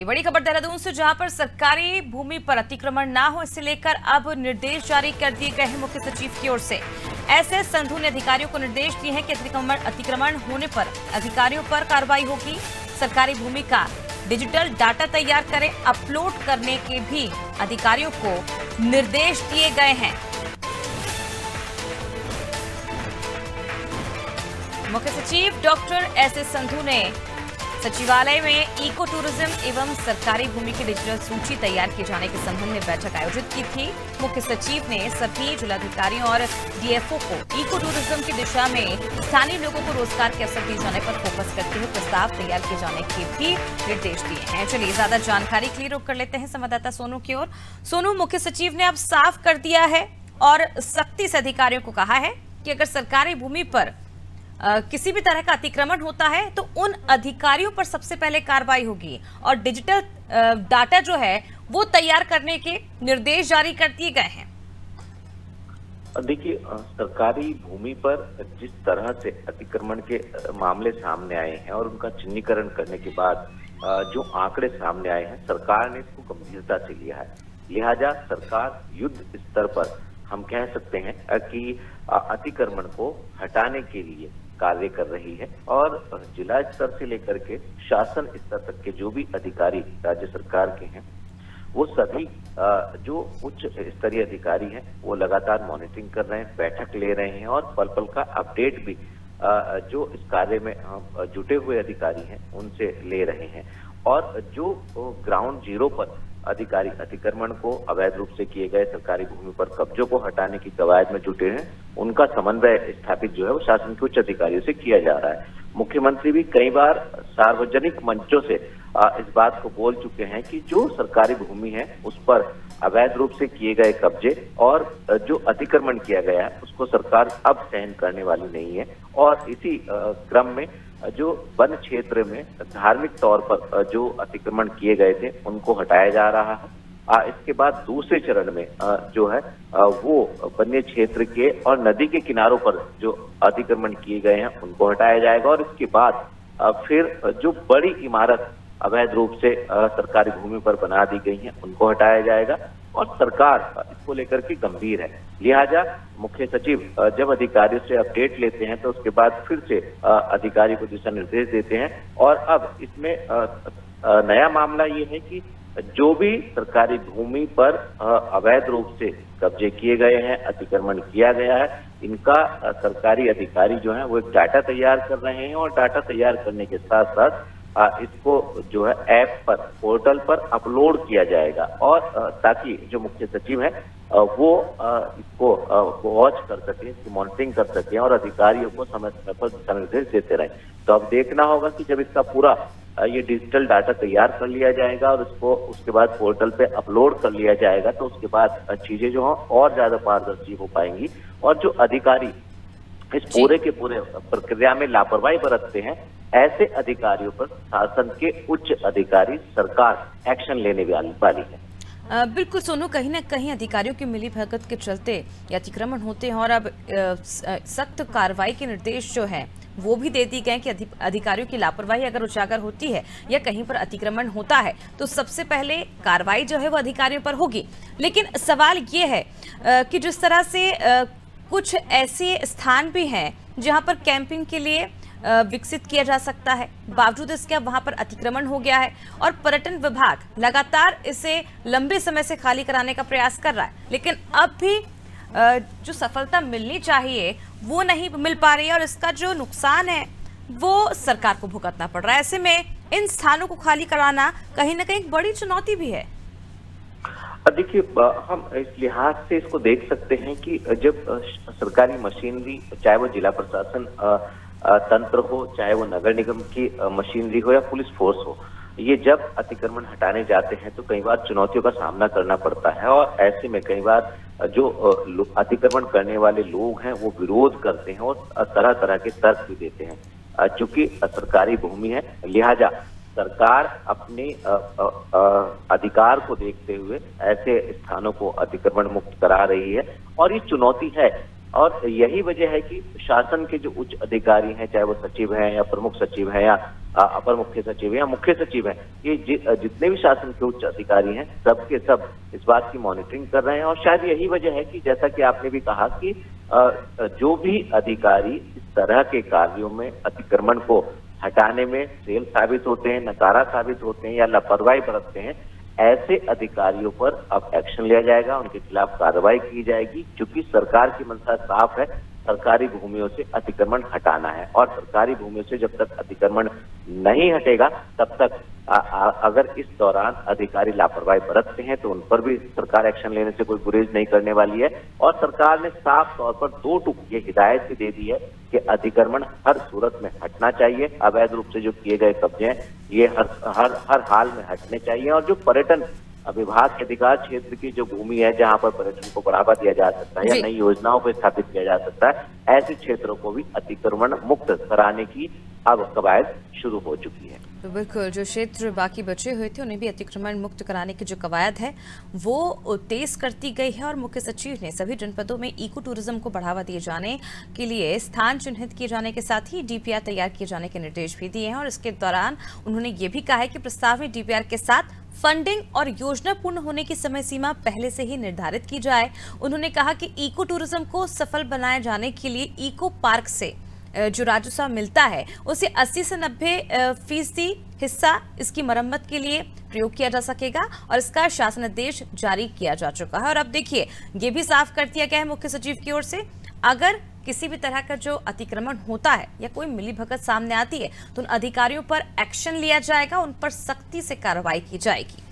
बड़ी खबर देहरादून से, जहां पर सरकारी भूमि पर अतिक्रमण ना हो, इसे लेकर अब निर्देश जारी कर दिए गए हैं मुख्य सचिव की ओर से। एसएस संधू ने अधिकारियों को निर्देश दिए हैं कि अतिक्रमण होने पर अधिकारियों पर कार्रवाई होगी। सरकारी भूमि का डिजिटल डाटा तैयार करें, अपलोड करने के भी अधिकारियों को निर्देश दिए गए हैं। मुख्य सचिव डॉक्टर एसएस संधू ने सचिवालय में इको टूरिज्म एवं सरकारी भूमि की डिजिटल सूची तैयार किए जाने के संबंध में बैठक आयोजित की थी। मुख्य सचिव ने सभी जिलाधिकारियों और डीएफओ को इको टूरिज्म की दिशा में स्थानीय लोगों को रोजगार के अवसर दिए जाने पर फोकस करते हुए प्रस्ताव तैयार किए जाने के भी निर्देश दिए हैं। चलिए ज्यादा जानकारी के लिए रुख कर लेते हैं संवाददाता सोनू की ओर। सोनू, मुख्य सचिव ने अब साफ कर दिया है और सख्ती से अधिकारियों को कहा है कि अगर सरकारी भूमि पर किसी भी तरह का अतिक्रमण होता है तो उन अधिकारियों पर सबसे पहले कार्रवाई होगी और डिजिटल डाटा जो है वो तैयार करने के निर्देश जारी कर दिए गए हैं। देखिए, सरकारी भूमि पर जिस तरह से अतिक्रमण के मामले सामने आए हैं और उनका चिन्हीकरण करने के बाद जो आंकड़े सामने आए हैं, सरकार ने इसको गंभीरता से लिया है। लिहाजा सरकार युद्ध स्तर पर हम कह सकते हैं कि अतिक्रमण को हटाने के लिए कार्य कर रही है और जिला स्तर से लेकर के शासन स्तर तक के जो भी अधिकारी राज्य सरकार के हैं, वो सभी जो उच्च स्तरीय अधिकारी हैं वो लगातार मॉनिटरिंग कर रहे हैं, बैठक ले रहे हैं और पल पल का अपडेट भी जो इस कार्य में जुटे हुए अधिकारी हैं उनसे ले रहे हैं। और जो ग्राउंड जीरो पर अधिकारी अतिक्रमण को अवैध रूप से किए गए सरकारी भूमि पर कब्जों को हटाने की कवायद में जुटे हैं, उनका समन्वय स्थापित जो है वो शासन के उच्च अधिकारियों से किया जा रहा है। मुख्यमंत्री भी कई बार सार्वजनिक मंचों से इस बात को बोल चुके हैं कि जो सरकारी भूमि है उस पर अवैध रूप से किए गए कब्जे और जो अतिक्रमण किया गया है उसको सरकार अब सहन करने वाली नहीं है। और इसी क्रम में जो वन क्षेत्र में धार्मिक तौर पर जो अतिक्रमण किए गए थे उनको हटाया जा रहा है। इसके बाद दूसरे चरण में जो है वो वन्य क्षेत्र के और नदी के किनारों पर जो अतिक्रमण किए गए हैं उनको हटाया जाएगा और इसके बाद फिर जो बड़ी इमारत अवैध रूप से सरकारी भूमि पर बना दी गई है उनको हटाया जाएगा और सरकार इसको लेकर के गंभीर है। लिहाजा मुख्य सचिव जब अधिकारियों से अपडेट लेते हैं तो उसके बाद फिर से अधिकारी को दिशा निर्देश देते हैं। और अब इसमें नया मामला ये है कि जो भी सरकारी भूमि पर अवैध रूप से कब्जे किए गए हैं, अतिक्रमण किया गया है, इनका सरकारी अधिकारी जो है वो एक डाटा तैयार कर रहे हैं और डाटा तैयार करने के साथ साथ इसको जो है ऐप पर, पोर्टल पर अपलोड किया जाएगा और ताकि जो मुख्य सचिव है वो इसको वॉच कर सके, इसकी मॉनिटरिंग कर सके और अधिकारियों को समय समय पर दिशा निर्देश देते रहे। तो अब देखना होगा कि जब इसका पूरा ये डिजिटल डाटा तैयार कर लिया जाएगा और इसको उसके बाद पोर्टल पे अपलोड कर लिया जाएगा तो उसके बाद चीजें जो हैं और ज्यादा पारदर्शी हो पाएंगी और जो अधिकारी इस पूरे के पूरे प्रक्रिया में लापरवाही बरतते हैं, ऐसे अधिकारियों पर शासन के उच्च अधिकारी, सरकार एक्शन लेने वाली है। बिल्कुल सोनू, कहीं ना कहीं अधिकारियों की मिलीभगत के चलते अतिक्रमण होते हैं और अब सख्त कार्रवाई के निर्देश जो है वो भी दे दी गए कि अधिकारियों की लापरवाही अगर उजागर होती है या कहीं पर अतिक्रमण होता है तो सबसे पहले कार्रवाई जो है वो अधिकारियों पर होगी। लेकिन सवाल ये है कि जिस तरह से कुछ ऐसे स्थान भी हैं जहां पर कैंपिंग के लिए विकसित किया जा सकता है, बावजूद इसके अब वहां पर अतिक्रमण हो गया है और पर्यटन विभाग लगातार इसे लंबे समय से खाली कराने का प्रयास कर रहा है, लेकिन अब भी जो सफलता मिलनी चाहिए वो नहीं मिल पा रही है और इसका जो नुकसान है वो सरकार को भुगतना पड़ रहा है। ऐसे में इन स्थानों को खाली कराना कहीं ना कहीं एक बड़ी चुनौती भी है। देखिए, हम इस लिहाज से इसको देख सकते हैं कि जब सरकारी मशीनरी, चाहे वो जिला प्रशासन तंत्र हो, चाहे वो नगर निगम की मशीनरी हो या पुलिस फोर्स हो, ये जब अतिक्रमण हटाने जाते हैं तो कई बार चुनौतियों का सामना करना पड़ता है और ऐसे में कई बार जो अतिक्रमण करने वाले लोग हैं वो विरोध करते हैं और तरह तरह के तर्क भी देते हैं। चूंकि सरकारी भूमि है, लिहाजा सरकार अपने अधिकार को देखते हुए ऐसे स्थानों को अतिक्रमण मुक्त करा रही है और ये चुनौती है और यही वजह है कि शासन के जो उच्च अधिकारी हैं, चाहे वो सचिव हैं या प्रमुख सचिव हैं या अपर मुख्य सचिव या मुख्य सचिव हैं, ये जितने भी शासन के उच्च अधिकारी हैं, सब के सब इस बात की मॉनिटरिंग कर रहे हैं। और शायद यही वजह है कि जैसा कि आपने भी कहा कि जो भी अधिकारी इस तरह के कार्यों में अतिक्रमण को हटाने में फेल साबित होते हैं, नकारा साबित होते हैं या लापरवाही बरतते हैं, ऐसे अधिकारियों पर अब एक्शन लिया जाएगा, उनके खिलाफ कार्रवाई की जाएगी। क्योंकि सरकार की मंशा साफ है, सरकारी भूमियों से अतिक्रमण हटाना है और सरकारी भूमियों से जब तक अतिक्रमण नहीं हटेगा तब तक अगर इस दौरान अधिकारी लापरवाही बरतते हैं तो उन पर भी सरकार एक्शन लेने से कोई गुरेज नहीं करने वाली है। और सरकार ने साफ तौर पर 2 टूक ये हिदायत भी दे दी है कि अतिक्रमण हर सूरत में हटना चाहिए। अवैध रूप से जो किए गए कब्जे हैं ये हर हाल में हटने चाहिए। और जो पर्यटन विभाग के अधिकार क्षेत्र की जो भूमि है जहां पर पर्यटन को बढ़ावा दिया जा सकता है या नई योजनाओं को स्थापित किया जा सकता है, ऐसे क्षेत्रों को भी अतिक्रमण मुक्त कराने की अब कवायद शुरू हो चुकी है। तो बिल्कुल, जो क्षेत्र बाकी बचे हुए थे उन्हें भी अतिक्रमण मुक्त कराने की जो कवायद है वो तेज करती गई है। और मुख्य सचिव ने सभी जनपदों में इको टूरिज्म को बढ़ावा दिए जाने के लिए स्थान चिन्हित किए जाने के साथ ही डीपीआर तैयार किए जाने के निर्देश भी दिए हैं। और इसके दौरान उन्होंने ये भी कहा है कि प्रस्ताव में डीपीआर के साथ फंडिंग और योजना पूर्ण होने की समय सीमा पहले से ही निर्धारित की जाए। उन्होंने कहा कि इको टूरिज्म को सफल बनाए जाने के लिए इको पार्क से जो राजस्व मिलता है उसे 80 से 90% हिस्सा इसकी मरम्मत के लिए प्रयोग किया जा सकेगा और इसका शासनादेश जारी किया जा चुका है। और अब देखिए, ये भी साफ कर दिया गया है मुख्य सचिव की ओर से, अगर किसी भी तरह का जो अतिक्रमण होता है या कोई मिलीभगत सामने आती है तो उन अधिकारियों पर एक्शन लिया जाएगा, उन पर सख्ती से कार्रवाई की जाएगी।